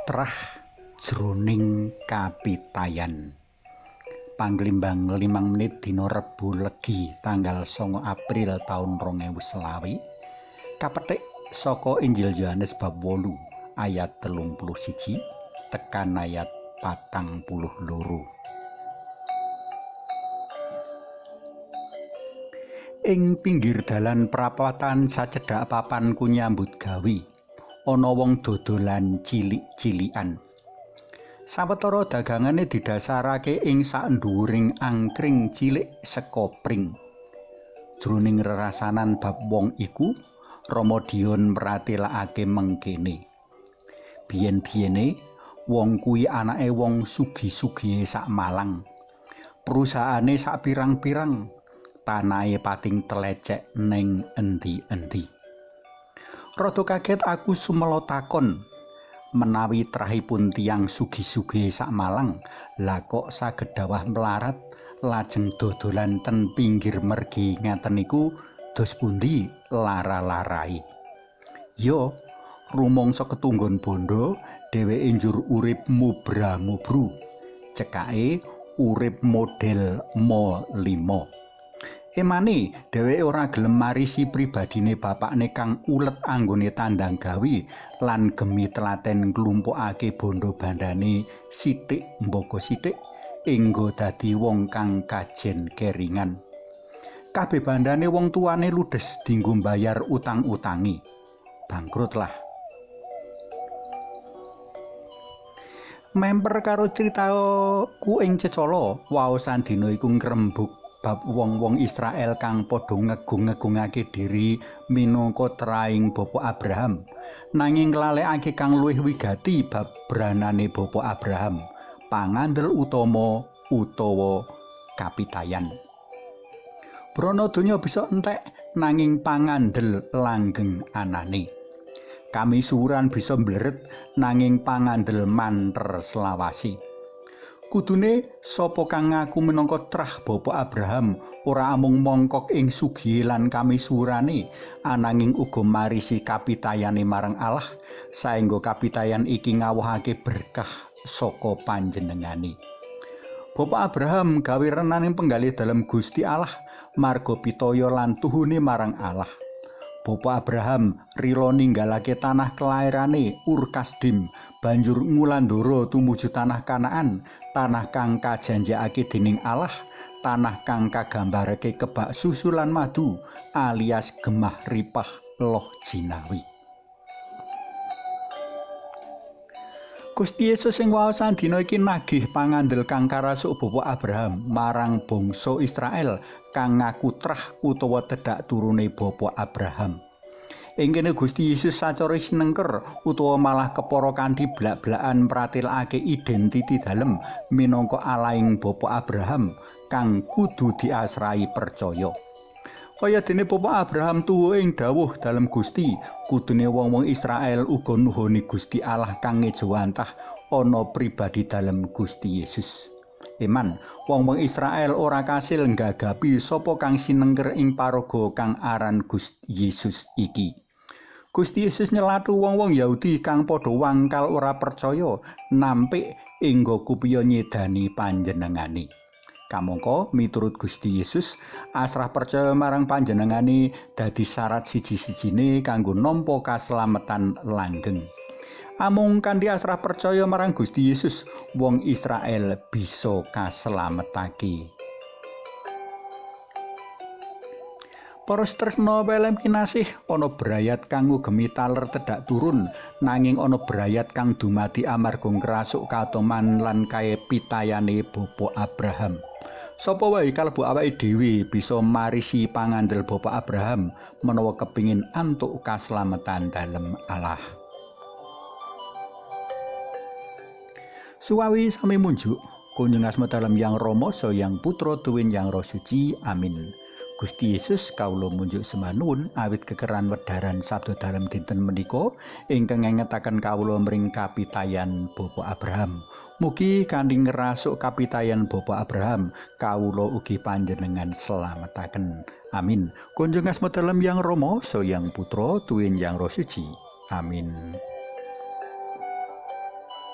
Trah jroning kapitayan. Panglimbang 5 menit dina Rebo Legi tanggal 9 April taun 2021. Kapethik saka Injil Yohanes bab 8 ayat 31 tekan ayat 42. Ing pinggir dalan prapatan sacedhak papanku nyambut gawe ana wong dodolan cilik-cilikan. Sawetara dagangane didhasarake ing sakndhuwuring angkring cilik seka pring. Jroning rerasanan bab wong iku, Rama Dion mratelakake mengkene. Biyen-biyene wong kuwi anake wong sugih-sugihe sak Malang. Perusahaane sak pirang-pirang, tanahe pating telecek ning endi-endi. Rada kaget aku sumela takon, menawi trahipun tiyang sugih-sugih sak Malang, lah kok saged dawah melarat lajeng dodolan ten pinggir mergi ngaten niku dos pundi lara-larai. Yo, rumangsa ketunggon bondo dheweke njur urip mubra-mubru. Cekake urip model mo 5. Emane dheweke ora gelem marisi pribadine bapakne kang ulet anggone tandang gawe lan gemi telaten nglumpukake bondo bandane sithik mbaka sithik enggo dadi wong kang kajen keringan. Kabeh bandane wong tuane ludes dienggo mbayar utang-utangi. Bangkrut lah. Memper karo critaku ing Cecala, waosan dina iku ngrembug bab wong-wong Israel kang padha ngegung-ngegungake diri minangka traing Bapa Abraham, nanging nglalekake kang luwih wigati bab branane Bapa Abraham, pangandel utama utawa kapitayan. Brana donya bisa entek nanging pangandel langgeng anane. Kamisuwuran bisa mbleret nanging pangandel manter selawasi. Kudune sapa kang ngaku minangka trah Bapa Abraham ora amung mongkok ing sugih lan kamisuwurane, ananging uga marisi kapitayane marang Allah, saengga kapitayan iki ngawuhake berkah saka panjenengane. Bapa Abraham gawe renaning penggalih dalem Gusti Allah, marga pitaya lan tuhune marang Allah. Bapa Abraham rila ninggalake tanah kelairane Ur Kasdim, banjur ngulandara tumuju tanah Kanaan, tanah kang kajanjekake dening Allah, tanah kang kagambarake kebak susu lan madu, alias gemah ripah loh jinawi. Gusti Yesus sing waosan dina iki nagih pangandel kang karasuk Bapa Abraham marang bangsa Israel kang ngaku trah utawa tedhak turune Bapa Abraham. Ing kene Gusti Yesus sacara sinengker utawa malah kepara kanthi blak-blakan mratelakake identiti dalem minangka alaing Bapa Abraham kang kudu diasrai percaya. Kaya dene Bapa Abraham tuwa ing dawuh dalem Gusti, kudune wong-wong Israel uga nuhoni Gusti Allah kang ngejawantah ana pribadi dalem Gusti Yesus. Eman, wong-wong Israel ora kasil nggagapi sapa kang sinengker ing paraga kang aran Gusti Yesus iki. Gusti Yesus nyelatu wong-wong Yahudi kang padha wangkal ora percaya nampik engga kupiya nyedani panjenengane. Kamangka miturut Gusti Yesus, asrah percaya marang panjenengane dadi syarat siji-sijine kanggo nampa kaslametan langgeng. Amung kanthi asrah percaya marang Gusti Yesus, wong Israel bisa kaslametake. Para tresna welem kinasih, ana brayat kang ngugemi taler tedhak turun, nanging ana brayat kang dumadi amarga ngrasuk katoman lan kapitayane Bapa Abraham. Sapa wae kalebu awake dhewe bisa marisi pangandel Bapa Abraham menawa kepingin antuk kaslametan dalem Allah. Suwawi sami munjuk, kunjung asma dalem Yang Rama sa Yang Putra tuwin Yang Roh Suci. Amin. Gusti Yesus kawula munjuk semanuwun awit kekeran wedharan sabda dalem dinten menika ingkang ngengetaken kawula mring kapitayan Bapa Abraham. Mugi kanthi ngrasuk kapitayan Bapa Abraham kawula ugi panjenengan slametaken. Amin. Kunjung asma dalem Yang Rama sa Yang Putra tuwin Yang Roh Suci. Amin.